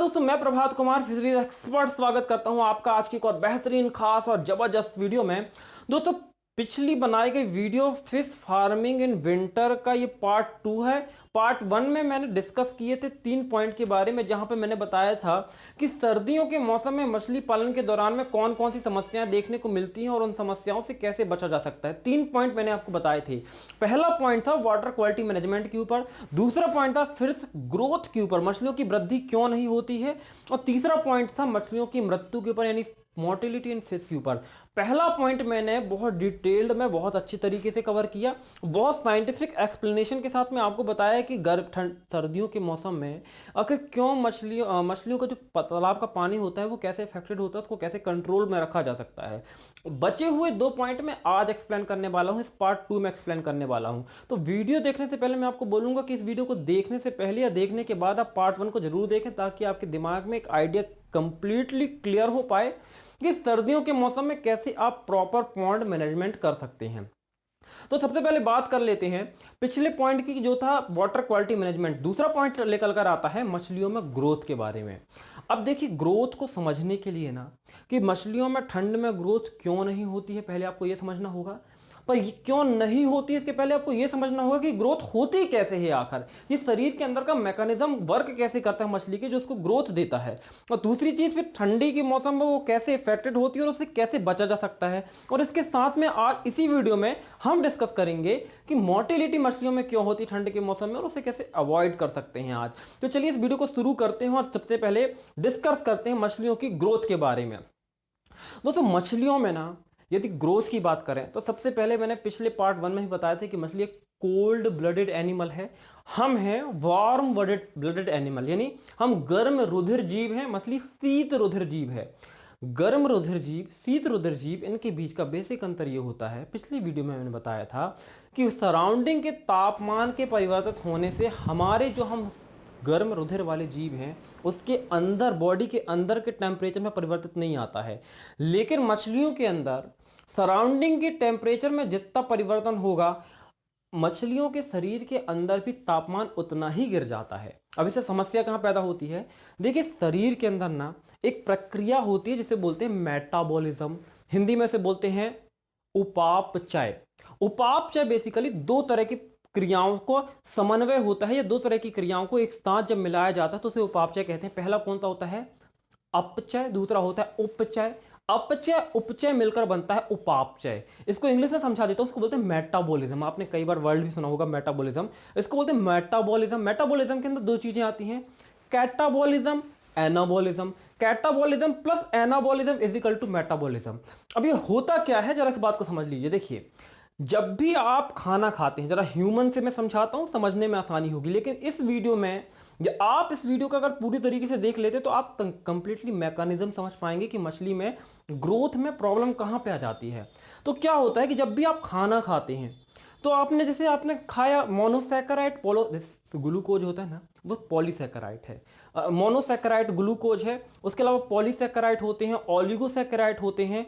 दोस्तों, मैं Prabhat Kumar fisheries expert स्वागत करता हूं आपका आज की एक और बेहतरीन खास और जबरदस्त वीडियो में। दोस्तों, पिछली बनाई गई video fish farming in winter का ये पार्ट 2 है। पार्ट 1 में मैंने डिस्कस किए थे 3 पॉइंट के बारे में, जहां पे मैंने बताया था कि सर्दियों के मौसम में मछली पालन के दौरान में कौन कौन सी समस्याएं देखने को मिलती हैं और उन समस्याओं से कैसे बचा जा सकता है। 3 पॉइंट मैंने आपको बताए थे। पहला पॉइंट था वाटर क्वालिटी मैनेजमेंट के ऊपर, दूसरा पॉइंट था फिश ग्रोथ के ऊपर, मछलियों की वृद्धि क्यों नहीं होती है, और तीसरा पॉइंट था मछलियों की मृत्यु के ऊपर यानी मोर्टिलिटी इन फिश के ऊपर। पहला पॉइंट मैंने बहुत डिटेल्ड में बहुत अच्छी तरीके से कवर किया, बहुत साइंटिफिक एक्सप्लेनेशन के साथ में आपको बताया कि गर्म ठंड सर्दियों के मौसम में आखिर क्यों मछलियों का जो तालाब का पानी होता है वो कैसे इफेक्टेड होता है, उसको कैसे कंट्रोल में रखा जा सकता है। बचे हुए 2 पॉइंट में आज एक्सप्लेन करने वाला हूं, इस पार्ट 2 में एक्सप्लेन करने वाला हूं। तो वीडियो देखने से पहले मैं आपको बोलूंगा कि इस वीडियो को देखने से पहले या देखने के बाद आप पार्ट 1 को जरूर देखें, ताकि आपके दिमाग में एक आइडिया कंप्लीटली क्लियर हो पाए कि सर्दियों के मौसम में कैसे आप प्रॉपर पॉन्ड मैनेजमेंट कर सकते हैं। तो सबसे पहले बात कर लेते हैं पिछले पॉइंट की, जो था वाटर क्वालिटी मैनेजमेंट। दूसरा पॉइंट लेकर कर आता है मछलियों में ग्रोथ के बारे में। अब देखिए, ग्रोथ को समझने के लिए ना कि मछलियों में ठंड में ग्रोथ क्यों नहीं होती है, पहले आपको यह समझना होगा। पर ये क्यों नहीं होती है इसके पहले आपको यह समझना होगा कि ग्रोथ होती कैसे है, आखिर ये शरीर के अंदर का मैकेनिज्म वर्क कैसे करता है मछली के, जो उसको ग्रोथ देता है। और दूसरी चीज, फिर ठंडी के मौसम में वो कैसे इफेक्टेड होती है और उससे कैसे बचा जा सकता है। और इसके साथ में आज इसी वीडियो में हम डिस्कस करेंगे कि मोर्टिलिटी मछलियों में क्यों होती है ठंड के मौसम में और उसे कैसे अवॉइड कर सकते हैं आज। तो चलिए इस वीडियो को शुरू करते हैं और सबसे पहले डिस्कस करते हैं मछलियों की ग्रोथ के बारे में। दोस्तों, मछलियों में ना यदि ग्रोथ की बात करें तो सबसे पहले मैंने पिछले पार्ट 1 में ही बताया था कि मछली एक कोल्ड ब्लडेड एनिमल है, हम हैं वार्म ब्लडेड एनिमल, यानी हम गर्म रुधिर जीव हैं। मछली शीत रुधिर जीव है। गर्म रुधिर जीव, शीत रुधिर जीव, इनके बीच का बेसिक अंतर ये होता है, पिछली वीडियो में मैंने बताया था कि सराउंडिंग के तापमान के परिवर्तित होने से हमारे जो हम गर्म रुधिर वाले जीव हैं उसके अंदर, बॉडी के अंदर के टेम्परेचर में परिवर्तित नहीं आता है। लेकिन मछलियों के अंदर सराउंडिंग के टेम्परेचर में जितना परिवर्तन होगा, मछलियों के शरीर के अंदर भी तापमान उतना ही गिर जाता है। अब इससे समस्या कहां पैदा होती है? देखिए, शरीर के अंदर ना एक प्रक्रिया होती है जिसे बोलते हैं मेटाबॉलिज्म, हिंदी में से बोलते हैं उपापचय। उपापचय बेसिकली 2 तरह की क्रियाओं को समन्वय होता है, या 2 तरह की क्रियाओं को एक साथ जब मिलाया जाता है तो उसे उपापचय कहते हैं। पहला कौन सा होता है? अपचय, दूसरा होता है उपचय। अपचय उपचय मिलकर बनता है उपापचय। इसको इंग्लिश में समझा देता हूं, उसको बोलते हैं मेटाबॉलिज्म। आपने कई बार वर्ड भी सुना होगा मेटाबॉलिज्म, इसको बोलते हैं मेटाबॉलिज्म। मेटाबॉलिज्म के अंदर 2 चीजें आती हैं, catabolism, anabolism. Catabolism plus anabolism is equal to metabolism. अब ये होता क्या है, जरा इस बात को समझ लीजिए। देखिए, जब भी आप खाना खाते हैं, जरा ह्यूमन से मैं समझाता हूं, समझने में आसानी होगी। लेकिन इस वीडियो में आप इस वीडियो को अगर पूरी तरीके से देख लेते तो आप कंप्लीटली मैकेनिज्म समझ पाएंगे कि मछली में ग्रोथ में प्रॉब्लम कहां पे आ जाती है। तो क्या होता है कि जब भी आप खाना खाते हैं तो आपने खाया मोनोसैकेराइड, ग्लूकोज होता है ना, वो पॉलीसैकेराइड है। मोनोसैकेराइड ग्लूकोज है, उसके अलावा पॉलीसैकेराइड होते हैं, ऑलिगोसैकेराइड होते हैं,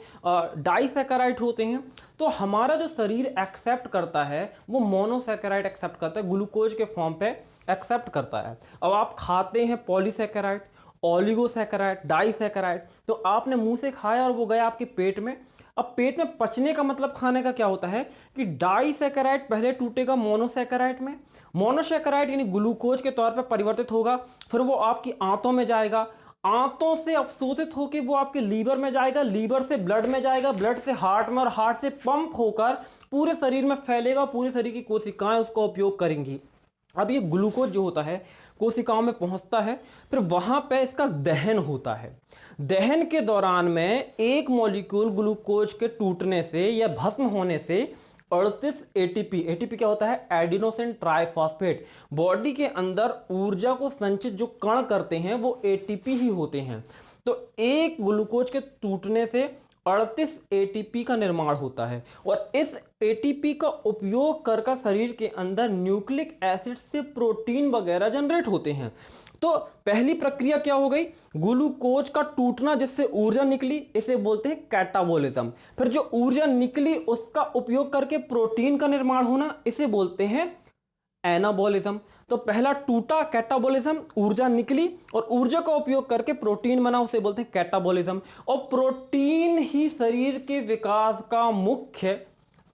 डाइसैकेराइड होते हैं। तो हमारा जो शरीर एक्सेप्ट करता है वो मोनोसैकेराइड एक्सेप्ट करता है, ग्लूकोज के फॉर्म पे एक्सेप्ट करता है। अब आप खाते हैं पॉलीसैकेराइड, ऑलिगोसैकेराइड, डाइसैकेराइड, तो आपने मुंह से खाया और वो गया आपके पेट में। अब पेट में पचने का मतलब खाने का क्या होता है कि डाइसैकेराइड पहले टूटेगा मोनोसैकेराइड में, मोनोसैकेराइड यानी ग्लूकोज के तौर पर परिवर्तित होगा, फिर वो आपकी आंतों में जाएगा, आंतों से अवशोषित होकर वो आपके लीवर में जाएगा, लीवर से ब्लड में जाएगा, ब्लड से हार्ट में, और हार्ट से पंप होकर पूरे शरीर में फैलेगा, पूरे शरीर की कोशिकाएं उसका उपयोग करेंगी। अब ये ग्लूकोज जो होता है कोशिकाओं में पहुंचता है, फिर वहां पे इसका दहन होता है। दहन के दौरान में एक मॉलिक्यूल ग्लूकोज के टूटने से या भस्म होने से 38 एटीपी, एटीपी क्या होता है? एडिनोसिन ट्राइफॉस्फेट, बॉडी के अंदर ऊर्जा को संचित जो कण करते हैं वो एटीपी ही होते हैं। तो एक ग्लूकोज के टूटने से 38 एटीपी का निर्माण होता है, और इस एटीपी का उपयोग कर शरीर के अंदर न्यूक्लिक एसिड से प्रोटीन वगैरह जनरेट होते हैं। तो पहली प्रक्रिया क्या हो गई? ग्लूकोज का टूटना जिससे ऊर्जा निकली, इसे बोलते हैं कैटाबॉलिज्म। फिर जो ऊर्जा निकली उसका उपयोग करके प्रोटीन का निर्माण होना, इसे बोलते हैं एनाबॉलिज्म। तो पहला टूटा कैटाबॉलिज्म, ऊर्जा निकली और ऊर्जा का उपयोग करके प्रोटीन बना, उसे बोलते हैं कैटाबॉलिज्म। और प्रोटीन ही शरीर के विकास का मुख्य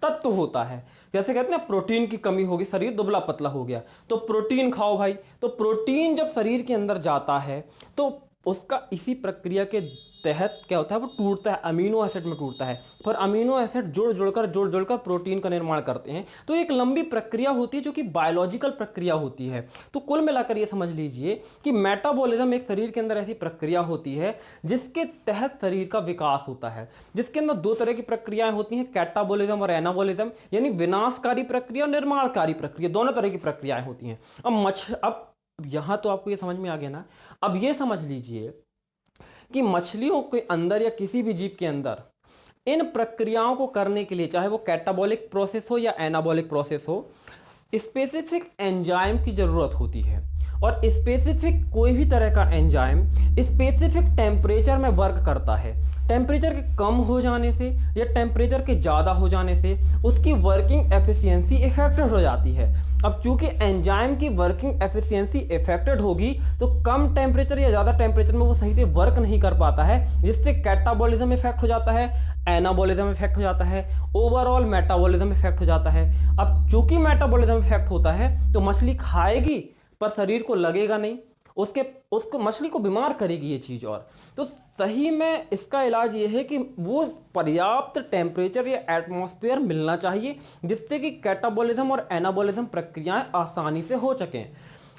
तत्व होता है। जैसे कहते हैं ना, प्रोटीन की कमी होगी शरीर दुबला पतला हो गया, तो प्रोटीन खाओ भाई। तो प्रोटीन जब शरीर के अंदर जाता है तो उसका इसी प्रक्रिया के तहत क्या होता है, वो टूटता है, अमीनो एसिड में टूटता है। फिर अमीनो एसिड जुड़ जुड़कर प्रोटीन का निर्माण करते हैं। तो एक लंबी प्रक्रिया होती है जो कि बायोलॉजिकल प्रक्रिया होती है। तो कुल मिलाकर ये समझ लीजिए कि मेटाबॉलिज्म एक शरीर के अंदर ऐसी प्रक्रिया होती है जिसके तहत शरीर का विकास होता है, जिसके अंदर दो तरह की प्रक्रियाएं होती हैं, कैटाबॉलिज्म और एनाबॉलिज्म, यानी विनाशकारी प्रक्रिया और निर्माणकारी प्रक्रिया, दोनों तरह की प्रक्रियाएं होती हैं। अब यहां तो आपको ये समझ में आ गया ना। अब ये समझ लीजिए कि मछलियों के अंदर या किसी भी जीव के अंदर इन प्रक्रियाओं को करने के लिए, चाहे वो कैटाबॉलिक प्रोसेस हो या एनाबॉलिक प्रोसेस हो, स्पेसिफिक एंजाइम की जरूरत होती है। और स्पेसिफिक कोई भी तरह का एंजाइम स्पेसिफिक टेम्परेचर में वर्क करता है। टेम्परेचर के कम हो जाने से या टेम्परेचर के ज़्यादा हो जाने से उसकी वर्किंग एफिशिएंसी इफेक्टेड हो जाती है। अब चूंकि एंजाइम की वर्किंग एफिशिएंसी इफेक्टेड होगी तो कम टेम्परेचर या ज़्यादा टेम्परेचर में वो सही से वर्क नहीं कर पाता है, जिससे कैटाबॉलिज्म इफेक्ट हो जाता है, एनाबॉलिज्म इफेक्ट हो जाता है, ओवरऑल मेटाबॉलिज्म इफेक्ट हो जाता है। अब चूंकि मेटाबॉलिज्म इफेक्ट होता है तो मछली खाएगी पर शरीर को लगेगा नहीं, उसको मछली को बीमार करेगी ये चीज। और तो सही में इसका इलाज ये है कि वो पर्याप्त टेम्परेचर या एटमॉस्फेयर मिलना चाहिए जिससे कि कैटाबॉलिज्म और एनाबॉलिज्म प्रक्रियाएं आसानी से हो सकें।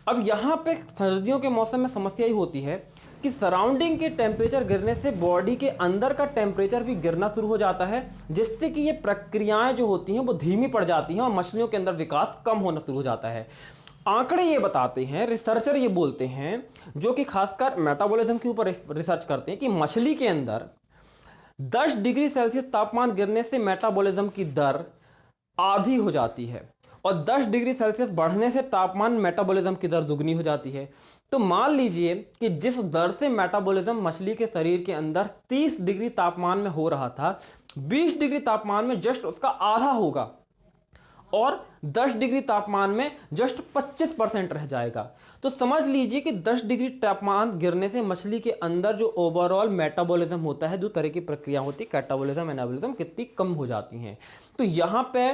अब यहाँ पे सर्दियों के मौसम में समस्या ही होती है कि सराउंडिंग के टेम्परेचर गिरने से बॉडी के अंदर का टेम्परेचर भी गिरना शुरू हो जाता है, जिससे कि ये प्रक्रियाएं जो होती हैं वो धीमी पड़ जाती हैं और मछलियों के अंदर विकास कम होना शुरू हो जाता है। आंकड़े ये बताते हैं, रिसर्चर ये बोलते हैं जो कि खासकर मेटाबॉलिज्म के ऊपर रिसर्च करते हैं, कि मछली के अंदर 10 डिग्री सेल्सियस तापमान गिरने से मेटाबॉलिज्म की दर आधी हो जाती है और 10 डिग्री सेल्सियस बढ़ने से तापमान मेटाबॉलिज्म की दर दुगनी हो जाती है। तो मान लीजिए कि जिस दर से मेटाबॉलिज्म मछली के शरीर के अंदर 30 डिग्री तापमान में हो रहा था, 20 डिग्री तापमान में जस्ट उसका आधा होगा और 10 डिग्री तापमान में जस्ट 25% रह जाएगा। तो समझ लीजिए कि 10 डिग्री तापमान गिरने से मछली के अंदर जो ओवरऑल मेटाबॉलिज्म होता है, दो तरह की प्रक्रिया होती है, कैटाबॉलिज्म एनाबॉलिज्म, कितनी कम हो जाती हैं। तो यहाँ पे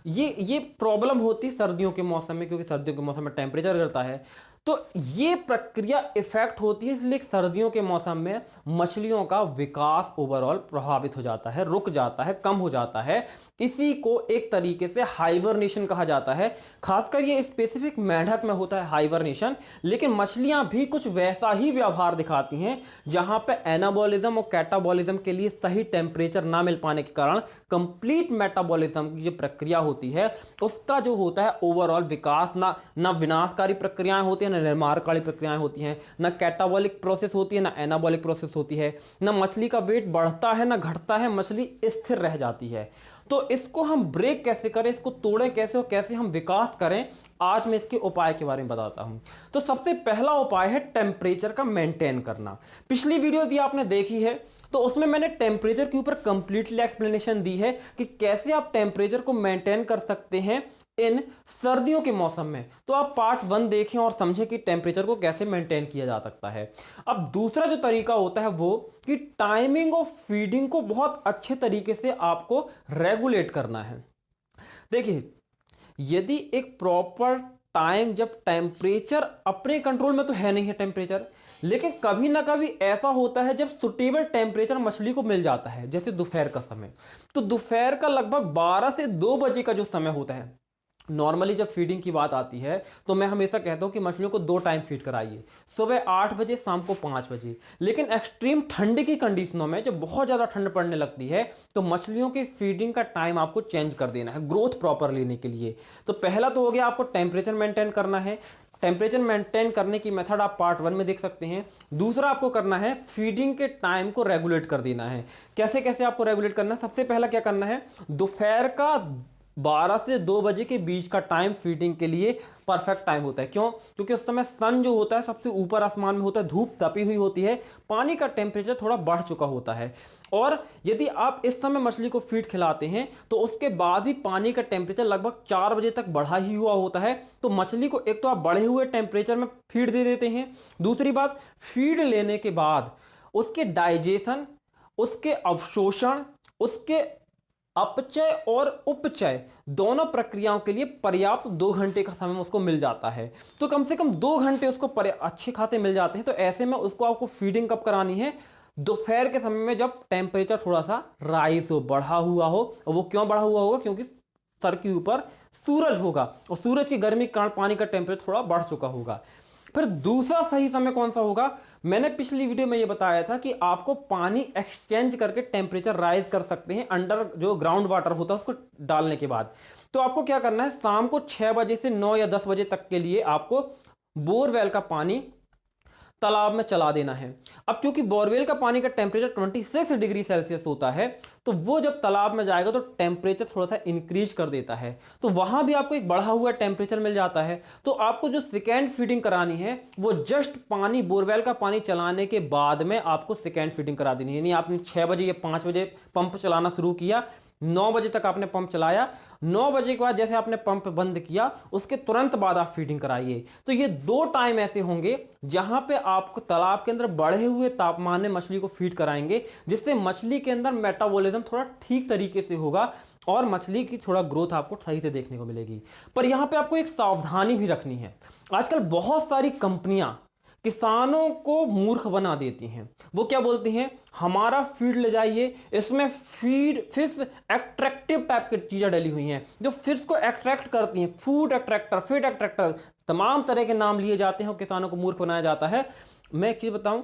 ये प्रॉब्लम होती है सर्दियों के मौसम में, क्योंकि सर्दियों के मौसम में टेम्परेचर गिरता है तो ये प्रक्रिया इफेक्ट होती है, इसलिए सर्दियों के मौसम में मछलियों का विकास ओवरऑल प्रभावित हो जाता है, रुक जाता है, कम हो जाता है। इसी को एक तरीके से हाइबरनेशन कहा जाता है। खासकर ये स्पेसिफिक मेंढक में होता है हाइबरनेशन, लेकिन मछलियां भी कुछ वैसा ही व्यवहार दिखाती हैं, जहां पे एनाबॉलिज्म और कैटाबॉलिज्म के लिए सही टेम्परेचर ना मिल पाने के कारण कंप्लीट मेटाबॉलिज्म की जो प्रक्रिया होती है उसका जो होता है ओवरऑल विकास ना विनाशकारी प्रक्रियाएं होती है, ना निर्माणकारी प्रक्रियाएं होती हैं, ना कैटाबॉलिक प्रोसेस होती है, ना एनाबॉलिक प्रोसेस होती है, ना मछली का वेट बढ़ता है ना घटता है, मछली स्थिर रह जाती है। तो इसको हम ब्रेक कैसे करें, इसको तोड़ें कैसे और कैसे हम विकास करें, आज मैं इसके उपाय के बारे में बताता हूं। तो सबसे पहला उपाय है टेम्परेचर का मेंटेन करना। पिछली वीडियो यदि आपने देखी है तो उसमें मैंने टेम्परेचर के ऊपर कंप्लीटली एक्सप्लेनेशन दी है कि कैसे आप टेम्परेचर को मेंटेन कर सकते हैं इन सर्दियों के मौसम में। तो आप पार्ट 1 देखें और समझें कि टेम्परेचर को कैसे मेंटेन किया जा सकता है। अब दूसरा जो तरीका होता है वो कि टाइमिंग ऑफ फीडिंग को बहुत अच्छे तरीके से आपको रेगुलेट करना है। देखिए, यदि एक प्रॉपर टाइम, जब टेम्परेचर अपने कंट्रोल में तो है नहीं है टेम्परेचर, लेकिन कभी ना कभी ऐसा होता है जब सुटेबल टेम्परेचर मछली को मिल जाता है, जैसे दोपहर का समय। तो दोपहर का लगभग 12 से 2 बजे का जो समय होता है, नॉर्मली जब फीडिंग की बात आती है तो मैं हमेशा कहता हूं कि मछलियों को 2 टाइम फीड कराइए, सुबह 8 बजे, शाम को 5 बजे। लेकिन एक्सट्रीम ठंड की कंडीशनों में जब बहुत ज़्यादा ठंड पड़ने लगती है तो मछलियों की फीडिंग का टाइम आपको चेंज कर देना है ग्रोथ प्रॉपर लेने के लिए। तो पहला तो हो गया आपको टेम्परेचर मेंटेन करना है। टेम्परेचर मेंटेन करने की मेथड आप पार्ट 1 में देख सकते हैं। दूसरा आपको करना है फीडिंग के टाइम को रेगुलेट कर देना है। कैसे कैसे आपको रेगुलेट करना है? सबसे पहला क्या करना है, दोपहर का 12 से 2 बजे के बीच का टाइम फीडिंग के लिए परफेक्ट टाइम होता है। क्यों? क्योंकि उस समय सन जो होता है सबसे ऊपर आसमान में होता है, धूप तपी हुई होती है, पानी का टेम्परेचर थोड़ा बढ़ चुका होता है। और यदि आप इस समय मछली को फीड खिलाते हैं तो उसके बाद भी पानी का टेम्परेचर लगभग 4 बजे तक बढ़ा ही हुआ होता है। तो मछली को एक तो आप बढ़े हुए टेम्परेचर में फीड दे देते हैं, दूसरी बात फीड लेने के बाद उसके डाइजेशन, उसके अवशोषण, उसके अपचय और उपचय दोनों प्रक्रियाओं के लिए पर्याप्त 2 घंटे का समय उसको मिल जाता है। तो कम से कम 2 घंटे उसको अच्छे खासे मिल जाते हैं। तो ऐसे में उसको आपको फीडिंग कब करानी है? दोपहर के समय में, जब टेम्परेचर थोड़ा सा राइज हो, बढ़ा हुआ हो। और वो क्यों बढ़ा हुआ होगा? क्योंकि सर के ऊपर सूरज होगा और सूरज की गर्मी के कारण पानी का टेम्परेचर थोड़ा बढ़ चुका होगा। फिर दूसरा सही समय कौन सा होगा? मैंने पिछली वीडियो में यह बताया था कि आपको पानी एक्सचेंज करके टेम्परेचर राइज कर सकते हैं अंडर जो ग्राउंड वाटर होता है उसको डालने के बाद। तो आपको क्या करना है, शाम को 6 बजे से 9 या 10 बजे तक के लिए आपको बोरवेल का पानी तालाब में चला देना है। अब क्योंकि बोरवेल का पानी का टेम्परेचर 26 डिग्री सेल्सियस होता है, तो वो जब तालाब में जाएगा तो टेम्परेचर थोड़ा सा इंक्रीज कर देता है, तो वहां भी आपको एक बढ़ा हुआ टेम्परेचर मिल जाता है। तो आपको जो सेकेंड फीडिंग करानी है वो जस्ट पानी, बोरवेल का पानी चलाने के बाद में आपको सेकेंड फीडिंग करा देनी है। यानी आपने 6 बजे या 5 बजे पंप चलाना शुरू किया, 9 बजे तक आपने पंप चलाया, 9 बजे के बाद जैसे आपने पंप बंद किया उसके तुरंत बाद आप फीडिंग कराइए। तो ये 2 टाइम ऐसे होंगे जहां पे आपको तालाब के अंदर बढ़े हुए तापमान में मछली को फीड कराएंगे, जिससे मछली के अंदर मेटाबॉलिज्म थोड़ा ठीक तरीके से होगा और मछली की थोड़ा ग्रोथ आपको सही से देखने को मिलेगी। पर यहां पे आपको एक सावधानी भी रखनी है। आजकल बहुत सारी कंपनियां किसानों को मूर्ख बना देती हैं। वो क्या बोलती हैं, हमारा फीड ले जाइए, इसमें फीड फिश एट्रैक्टिव टाइप की चीजें डली हुई हैं जो फिश को एट्रैक्ट करती हैं, फूड एट्रैक्टर, फीड एट्रैक्टर, तमाम तरह के नाम लिए जाते हैं और किसानों को मूर्ख बनाया जाता है। मैं एक चीज बताऊं,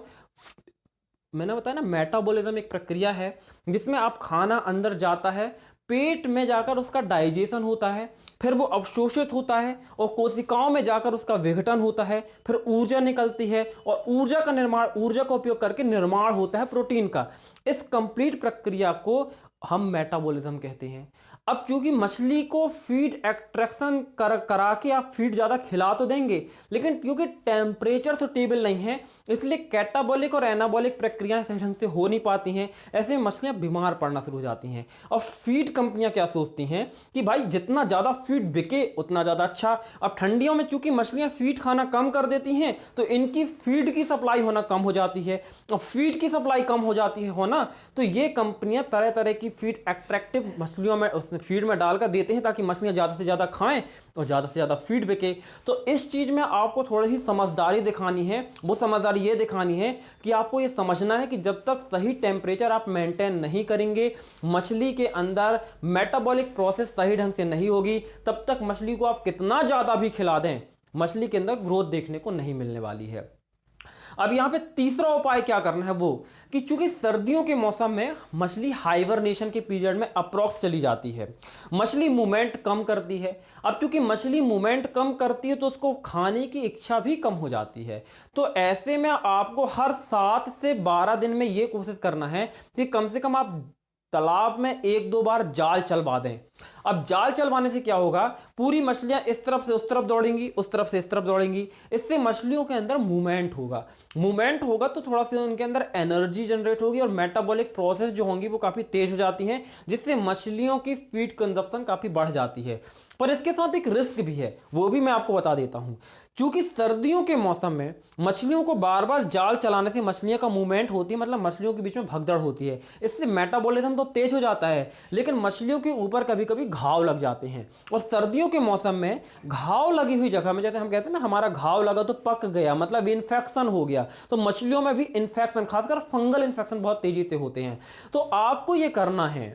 मैंने बताया ना, मेटाबॉलिज्म एक प्रक्रिया है जिसमें आप खाना अंदर जाता है, पेट में जाकर उसका डाइजेशन होता है, फिर वो अवशोषित होता है और कोशिकाओं में जाकर उसका विघटन होता है, फिर ऊर्जा निकलती है और ऊर्जा का निर्माण, ऊर्जा का उपयोग करके निर्माण होता है प्रोटीन का। इस कंप्लीट प्रक्रिया को हम मेटाबॉलिज्म कहते हैं। अब चूंकि मछली को फीड एक्सट्रैक्शन करा के आप फीड ज्यादा खिला तो देंगे, लेकिन क्योंकि टेम्परेचर सुटेबल नहीं है इसलिए कैटाबॉलिक और एनाबॉलिक प्रक्रियाएं सही ढंग से हो नहीं पाती हैं। ऐसे में मछलियां बीमार पड़ना शुरू हो जाती हैं। और फीड कंपनियां क्या सोचती हैं कि भाई जितना ज्यादा फीड बिके उतना ज्यादा अच्छा। अब ठंडियों में चूंकि मछलियां फीड खाना कम कर देती हैं तो इनकी फीड की सप्लाई होना कम हो जाती है, और फीड की सप्लाई कम हो जाती है होना, तो ये कंपनियां तरह तरह की फीड एट्रैक्टिव मछलियों में फीड में डालकर देते हैं ताकि मछलियां ज्यादा से ज्यादा खाएं और ज्यादा से ज्यादा फीड बिके। तो इस चीज में आपको थोड़ी सी समझदारी दिखानी है। वो समझदारी ये दिखानी है कि आपको ये समझना है कि जब तक सही टेम्परेचर आप मेंटेन नहीं करेंगे, मछली के अंदर मेटाबॉलिक प्रोसेस सही ढंग से नहीं होगी, तब तक मछली को आप कितना ज्यादा भी खिला दें, मछली के अंदर ग्रोथ देखने को नहीं मिलने वाली है। अब यहां पे तीसरा उपाय क्या करना है, वो कि चूंकि सर्दियों के मौसम में मछली हाइबरनेशन के पीरियड में अप्रॉक्स चली जाती है, मछली मूवमेंट कम करती है। अब चूंकि मछली मूवमेंट कम करती है तो उसको खाने की इच्छा भी कम हो जाती है। तो ऐसे में आपको हर 7 से 12 दिन में यह कोशिश करना है कि कम से कम आप तालाब में 1-2 बार जाल चलवा दें। अब जाल चलवाने से क्या होगा, पूरी मछलियां इस तरफ से उस तरफ दौड़ेंगी, उस तरफ से इस तरफ दौड़ेंगी। इससे मछलियों के अंदर मूवमेंट होगा, मूवमेंट होगा तो थोड़ा सा उनके अंदर एनर्जी जनरेट होगी और मेटाबॉलिक प्रोसेस जो होंगी वो काफी तेज हो जाती हैं, जिससे मछलियों की फीड कंजप्शन काफी बढ़ जाती है। पर इसके साथ एक रिस्क भी है, वो भी मैं आपको बता देता हूं। क्योंकि सर्दियों के मौसम में मछलियों को बार बार जाल चलाने से मछलियों का मूवमेंट होती है, मतलब मछलियों के बीच में भगदड़ होती है, इससे मेटाबॉलिज्म तो तेज हो जाता है, लेकिन मछलियों के ऊपर कभी कभी घाव लग जाते हैं। और सर्दियों के मौसम में घाव लगी हुई जगह में, जैसे हम कहते हैं ना, हमारा घाव लगा तो पक गया, मतलब इन्फेक्शन हो गया, तो मछलियों में भी इन्फेक्शन, खासकर फंगल इन्फेक्शन बहुत तेजी से होते हैं। तो आपको यह करना है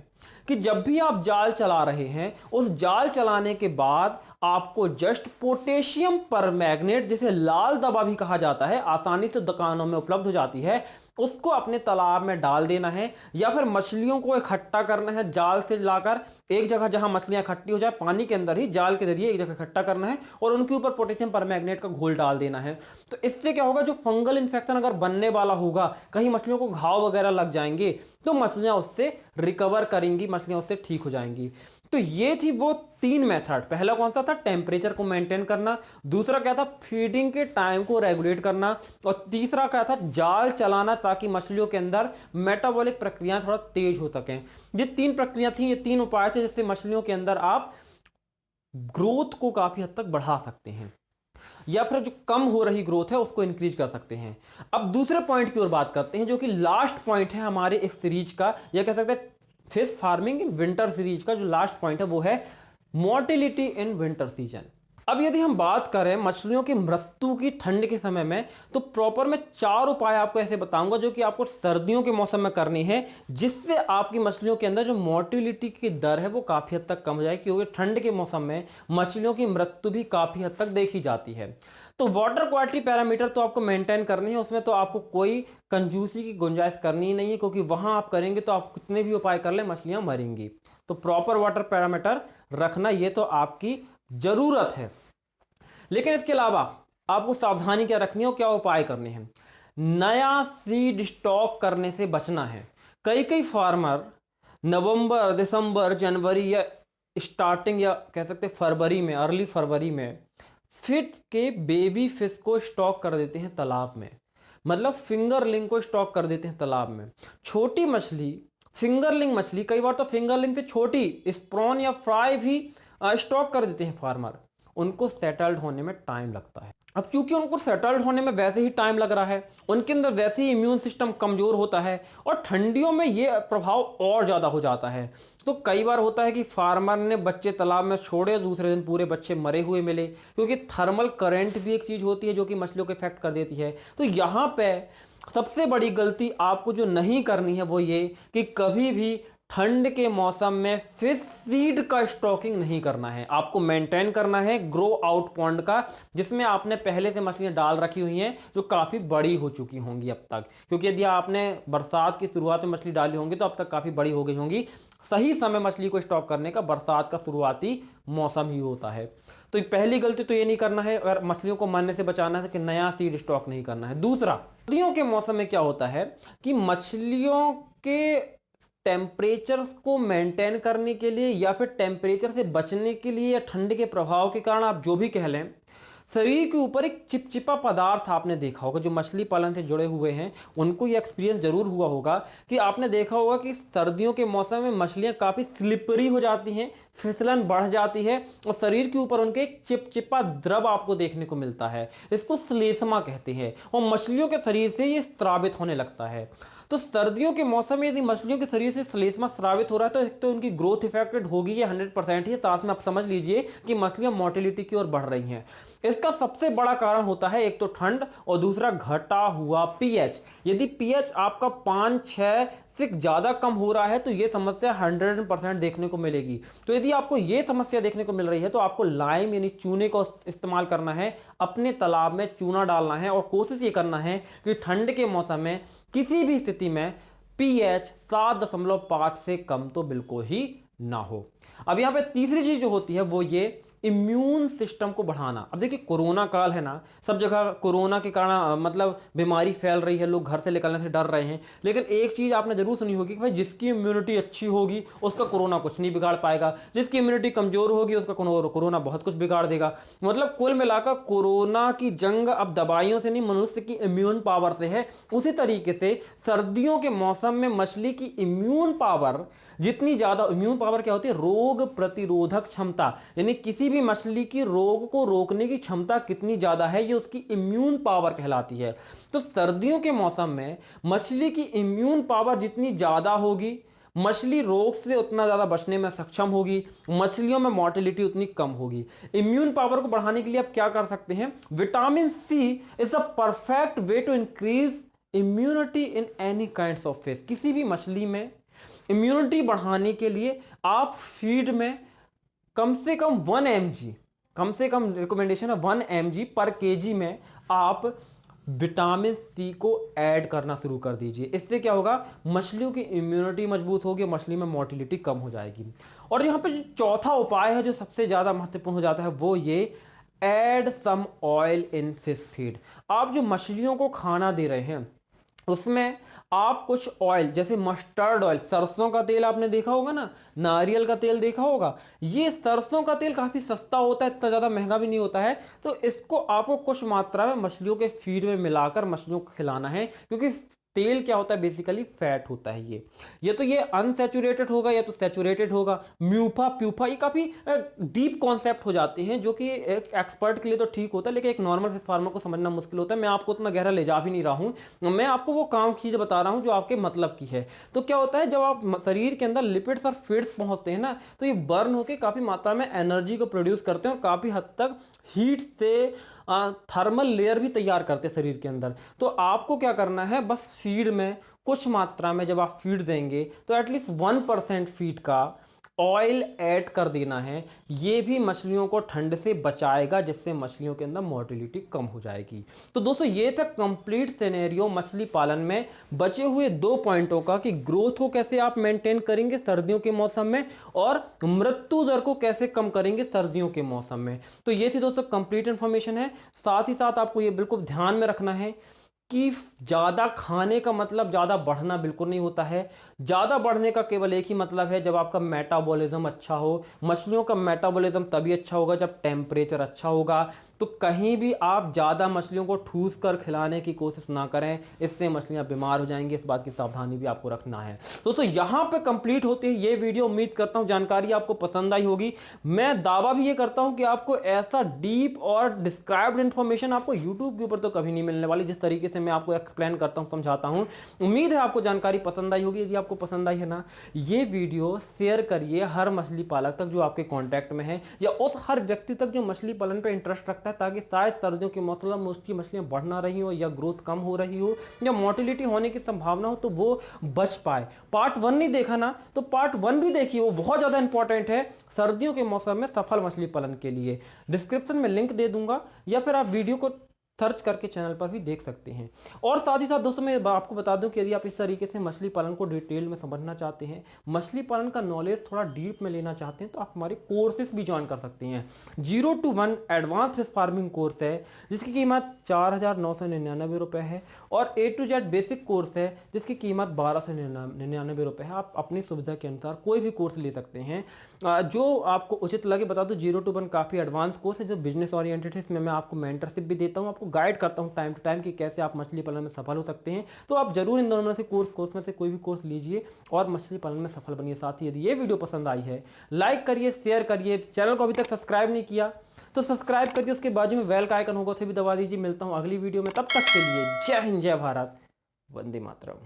कि जब भी आप जाल चला रहे हैं, उस जाल चलाने के बाद आपको जस्ट पोटेशियम परमैंगनेट, जिसे लाल दवा भी कहा जाता है, आसानी से दुकानों में उपलब्ध हो जाती है, उसको अपने तालाब में डाल देना है। या फिर मछलियों को इकट्ठा करना है, जाल से लाकर एक जगह जहां मछलियां इकट्ठी हो जाए पानी के अंदर ही, जाल के जरिए एक जगह इकट्ठा करना है और उनके ऊपर पोटेशियम परमैंगनेट का घोल डाल देना है। तो इससे क्या होगा, जो फंगल इन्फेक्शन अगर बनने वाला होगा, कहीं मछलियों को घाव वगैरह लग जाएंगे, तो मछलियां उससे रिकवर करेंगी, मछलियां उससे ठीक हो जाएंगी। तो ये थी वो 3 मेथड। पहला कौन सा था? टेम्परेचर को मेंटेन करना। दूसरा क्या था? फीडिंग के टाइम को रेगुलेट करना। और तीसरा क्या था? जाल चलाना, ताकि मछलियों के अंदर मेटाबॉलिक प्रक्रियाएं थोड़ा तेज हो सकें। ये 3 प्रक्रिया थी, ये 3 उपाय थे जिससे मछलियों के अंदर आप ग्रोथ को काफी हद तक बढ़ा सकते हैं, या फिर जो कम हो रही ग्रोथ है उसको इंक्रीज कर सकते हैं। अब दूसरे पॉइंट की ओर बात करते हैं, जो कि लास्ट पॉइंट है हमारे इस सीरीज का, या कह सकते हैं fish farming in winter series का जो लास्ट पॉइंट है वो है मोर्टिलिटी इन विंटर सीजन। अब यदि हम बात करें मछलियों की मृत्यु की ठंड के समय में, तो प्रॉपर मैं 4 उपाय आपको ऐसे बताऊंगा जो कि आपको सर्दियों के मौसम में करनी है, जिससे आपकी मछलियों के अंदर जो मोर्टिलिटी की दर है वो काफी हद तक कम हो जाएगी, क्योंकि ठंड के मौसम में मछलियों की मृत्यु भी काफी हद तक देखी जाती है। तो वाटर क्वालिटी पैरामीटर तो आपको मेंटेन करनी है, उसमें तो आपको कोई कंजूसी की गुंजाइश करनी ही नहीं है, क्योंकि वहां आप करेंगे तो आप कितने भी उपाय कर ले मछलियां मरेंगी। तो प्रॉपर वाटर पैरामीटर रखना ये तो आपकी जरूरत है। लेकिन इसके अलावा आपको सावधानी क्या रखनी है और क्या उपाय करने हैं? नया सीड स्टॉक करने से बचना है। कई कई फार्मर नवंबर, दिसंबर, जनवरी या स्टार्टिंग या कह सकते फरवरी में, अर्ली फरवरी में फिट के बेबी फिश को स्टॉक कर देते हैं तालाब में। मतलब फिंगरलिंग को स्टॉक कर देते हैं तालाब में। छोटी मछली, फिंगरलिंग मछली, कई बार तो फिंगरलिंग से छोटी स्प्रॉन या फ्राई भी स्टॉक कर देते हैं फार्मर। उनको सेटल्ड होने में टाइम लगता है। अब क्योंकि उनको सेटल्ड होने में वैसे ही टाइम लग रहा है, उनके अंदर वैसे ही इम्यून सिस्टम कमजोर होता है, और ठंडियों में ये प्रभाव और ज्यादा हो जाता है। तो कई बार होता है कि फार्मर ने बच्चे तालाब में छोड़े, दूसरे दिन पूरे बच्चे मरे हुए मिले, क्योंकि थर्मल करंट भी एक चीज होती है जो कि मछलियों को इफेक्ट कर देती है। तो यहां पे सबसे बड़ी गलती आपको जो नहीं करनी है वो ये कि कभी भी ठंड के मौसम में फिश सीड का स्टॉकिंग नहीं करना है। आपको मेंटेन करना है ग्रो आउट पॉन्ड का, जिसमें आपने पहले से मछलियां डाल रखी हुई हैं जो काफी बड़ी हो चुकी होंगी अब तक, क्योंकि यदि आपने बरसात की शुरुआत में मछली डाली होंगी तो अब तक काफी बड़ी हो गई होंगी। सही समय मछली को स्टॉक करने का बरसात का शुरुआती मौसम ही होता है। तो पहली गलती तो ये नहीं करना है, और मछलियों को मरने से बचाना है कि नया सीड स्टॉक नहीं करना है। दूसरा, सर्दियों के मौसम में क्या होता है कि मछलियों के टेम्परेचर को मेंटेन करने के लिए, या फिर टेम्परेचर से बचने के लिए, या ठंड के प्रभाव के कारण आप जो भी कह लें, शरीर के ऊपर एक चिपचिपा पदार्थ आपने देखा होगा। जो मछली पालन से जुड़े हुए हैं उनको ये एक्सपीरियंस जरूर हुआ होगा कि आपने देखा होगा कि सर्दियों के मौसम में मछलियां काफी स्लिपरी हो जाती हैं, फिसलन बढ़ जाती है, और शरीर के ऊपर उनके एक चिपचिपा द्रव आपको देखने को मिलता है। इसको श्लेष्मा कहते हैं, और मछलियों के शरीर से ये स्रावित होने लगता है। तो सर्दियों के मौसम में यदि मछलियों के शरीर से श्लेष्मा स्रावित हो रहा है तो एक तो उनकी ग्रोथ इफेक्टेड होगी, ये 100% ही। साथ में आप समझ लीजिए कि मछलियां मोर्टिलिटी की ओर बढ़ रही हैं। इसका सबसे बड़ा कारण होता है एक तो ठंड, और दूसरा घटा हुआ पीएच। यदि पीएच आपका 5-6 से ज्यादा कम हो रहा है तो यह समस्या 100% देखने को मिलेगी। तो यदि आपको यह समस्या देखने को मिल रही है तो आपको लाइम यानी चूने का इस्तेमाल करना है, अपने तालाब में चूना डालना है, और कोशिश ये करना है कि ठंड के मौसम में किसी भी स्थिति में पीएच 7.5 से कम तो बिल्कुल ही ना हो। अब यहां पे तीसरी चीज जो होती है वो ये इम्यून सिस्टम को बढ़ाना। अब देखिए कोरोना काल है ना, सब जगह कोरोना के कारण मतलब बीमारी फैल रही है, लोग घर से निकलने से डर रहे हैं। लेकिन एक चीज आपने जरूर सुनी होगी कि भाई जिसकी इम्यूनिटी अच्छी होगी उसका कोरोना कुछ नहीं बिगाड़ पाएगा, जिसकी इम्यूनिटी कमजोर होगी उसका कोरोना बहुत कुछ बिगाड़ देगा। मतलब कुल मिलाकर कोरोना की जंग अब दवाइयों से नहीं, मनुष्य की इम्यून पावर से है। उसी तरीके से सर्दियों के मौसम में मछली की इम्यून पावर जितनी ज्यादा, इम्यून पावर क्या होती है? रोग प्रतिरोधक क्षमता, यानी किसी भी मछली की रोग को रोकने की क्षमता कितनी ज्यादा है, ये उसकी इम्यून पावर कहलाती है। तो सर्दियों के मौसम में मछली की इम्यून पावर जितनी ज्यादा होगी, मछली रोग से उतना ज्यादा बचने में सक्षम होगी, मछलियों में मोर्टिलिटी उतनी कम होगी। इम्यून पावर को बढ़ाने के लिए आप क्या कर सकते हैं? Vitamin C is a perfect way to increase immunity in any kinds of fish. किसी भी मछली में इम्यूनिटी बढ़ाने के लिए आप फीड में कम से कम 1 mg, कम से कम रिकमेंडेशन है 1 mg पर केजी में आप विटामिन सी को ऐड करना शुरू कर दीजिए। इससे क्या होगा? मछलियों की इम्यूनिटी मजबूत होगी, मछली में मोर्टिलिटी कम हो जाएगी। और यहां पे जो चौथा उपाय है जो सबसे ज्यादा महत्वपूर्ण हो जाता है वो ये, add some oil in fish feed. आप जो मछलियों को खाना दे रहे हैं उसमें आप कुछ ऑयल जैसे मस्टर्ड ऑयल, सरसों का तेल आपने देखा होगा ना, नारियल का तेल देखा होगा। ये सरसों का तेल काफी सस्ता होता है, इतना ज्यादा महंगा भी नहीं होता है। तो इसको आपको कुछ मात्रा में मछलियों के फीड में मिलाकर मछलियों को खिलाना है, क्योंकि तेल क्या होता है, बेसिकली फैट होता है ये तो ये अनसैचुरेटेड होगा या तो सैचुरेटेड होगा। म्यूफा प्यूफा ये काफी डीप कॉन्सेप्ट हो जाते हैं, जो कि एक एक्सपर्ट के लिए तो ठीक होता है, लेकिन एक नॉर्मल फिश फार्मर को समझना मुश्किल होता है। मैं आपको उतना गहरा ले जा भी नहीं रहा हूं, मैं आपको वो काम की चीज बता रहा हूं जो आपके मतलब की है। तो क्या होता है, जब आप शरीर के अंदर लिपिड्स और फैट्स पहुंचते हैं ना, तो ये बर्न होकर काफी मात्रा में एनर्जी को प्रोड्यूस करते हैं और काफी हद तक हीट से थर्मल लेयर भी तैयार करते हैं शरीर के अंदर। तो आपको क्या करना है, बस फीड में कुछ मात्रा में जब आप फीड देंगे तो एटलीस्ट 1% फीड का ऑयल ऐड कर देना है। ये भी मछलियों को ठंड से बचाएगा, जिससे मछलियों के अंदर मोर्टिलिटी कम हो जाएगी। तो दोस्तों ये था कंप्लीट सिनेरियो मछली पालन में बचे हुए 2 पॉइंटों का, कि ग्रोथ को कैसे आप मेंटेन करेंगे सर्दियों के मौसम में और मृत्यु दर को कैसे कम करेंगे सर्दियों के मौसम में। तो ये थी दोस्तों कंप्लीट इंफॉर्मेशन है। साथ ही साथ आपको ये बिल्कुल ध्यान में रखना है कि ज्यादा खाने का मतलब ज्यादा बढ़ना बिल्कुल नहीं होता है। ज्यादा बढ़ने का केवल एक ही मतलब है, जब आपका मेटाबॉलिज्म अच्छा हो। मछलियों का मेटाबॉलिज्म तभी अच्छा होगा जब टेम्परेचर अच्छा होगा। तो कहीं भी आप ज्यादा मछलियों को ठूस कर खिलाने की कोशिश ना करें, इससे मछलियां बीमार हो जाएंगी। इस बात की सावधानी भी आपको रखना है। दोस्तों यहां पे कंप्लीट होती है ये वीडियो। उम्मीद करता हूं जानकारी आपको पसंद आई होगी। मैं दावा भी ये करता हूं कि आपको ऐसा डीप और डिस्क्राइब्ड इंफॉर्मेशन आपको यूट्यूब के ऊपर तो कभी नहीं मिलने वाली, जिस तरीके से मैं आपको एक्सप्लेन करता हूं, समझाता हूं। उम्मीद है आपको जानकारी पसंद आई होगी। यदि आपको पसंद आई है ना, ये वीडियो शेयर करिए हर मछली पालक तक जो आपके कांटेक्ट में है, या उस हर व्यक्ति तक जो मछली पालन पे इंटरेस्ट रखता है, ताकि शायद सर्दियों के मौसम में उसकी मछलियां बढ़ ना रही हो, या ग्रोथ कम हो रही हो, या मोर्टिलिटी होने की संभावना हो, तो वो बच पाए। पार्ट 1 नहीं देखा ना, तो पार्ट 1 भी देखिए, वो बहुत ज्यादा इंपॉर्टेंट है सर्दियों के मौसम में सफल मछली पालन के लिए। डिस्क्रिप्शन में लिंक दे दूंगा, या फिर आप वीडियो को सर्च करके चैनल पर भी देख सकते हैं। और साथ ही साथ दोस्तों मैं आपको बता दूं कि यदि आप इस तरीके से मछली पालन को डिटेल में समझना चाहते हैं, मछली पालन का नॉलेज थोड़ा डीप में लेना चाहते हैं, तो आप हमारे कोर्सेज भी ज्वाइन कर सकते हैं। 0 to 1 advance fish farming course है, जिसकी कीमत 4,999 रुपए है, और A to Z basic course है, जिसकी कीमत 1,299 रुपए है। आप अपनी सुविधा के अनुसार कोई भी कोर्स ले सकते हैं, जो आपको उचित लगे। बता दो 0 to 1 काफी एडवांस कोर्स है जो बिजनेस ओरिएंटेड है। इसमें मैं आपको मेंटरशिप भी देता हूं, आपको गाइड करता हूं टाइम टू टाइम कि कैसे आप मछली पालन में सफल हो सकते हैं। तो आप जरूर इन दोनों में से कोर्स में से कोई भी कोर्स लीजिए और मछली पालन में सफल बनिए। साथ ही यदि ये वीडियो पसंद आई है, लाइक करिए, शेयर करिए। चैनल को अभी तक सब्सक्राइब नहीं किया तो सब्सक्राइब करिए, उसके बाजू में बेल का आइकन होगा, उसे भी दबा दीजिए। मिलता हूं अगली वीडियो में, तब तक के लिए जय हिंद, जय भारत, वंदे मातरम।